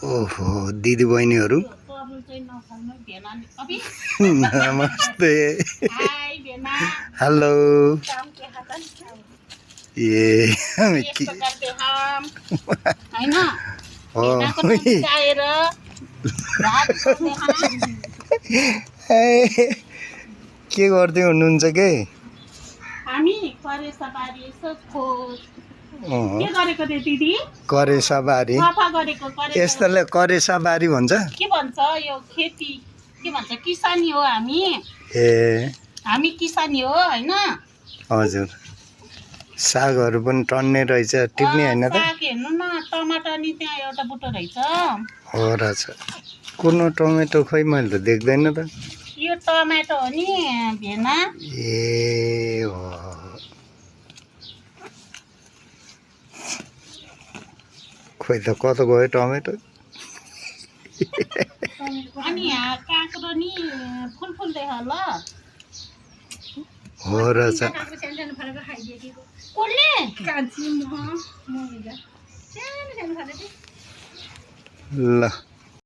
ओहो दिदी बहिनीहरू नमस्ते हेलो ए के गर्दै हुनुहुन्छ के हामी करेसाबारी यसो के गरेको थियो दिदी करेसाबारी सफा गरेको यस्तोलाई करेसाबारी भन्छ के भन्छ यो खेती के भन्छ किसानी हो हामी किसानी हो हैन हजुर सागहरू पनि टन्ने रहेछ टिप्ने हैन त साग हेर्नु न टमाटर नि त्यहाँ एउटा बुटो रहेछ हो रहेछ कुन टमेटो खै मैले त देख्दैन त यो टमाटो हो नि भेना ए हो खोइ त कता गयो टमेटो अनि यहाँ काँक्रो नि फुल देख ल हो रहेछ ल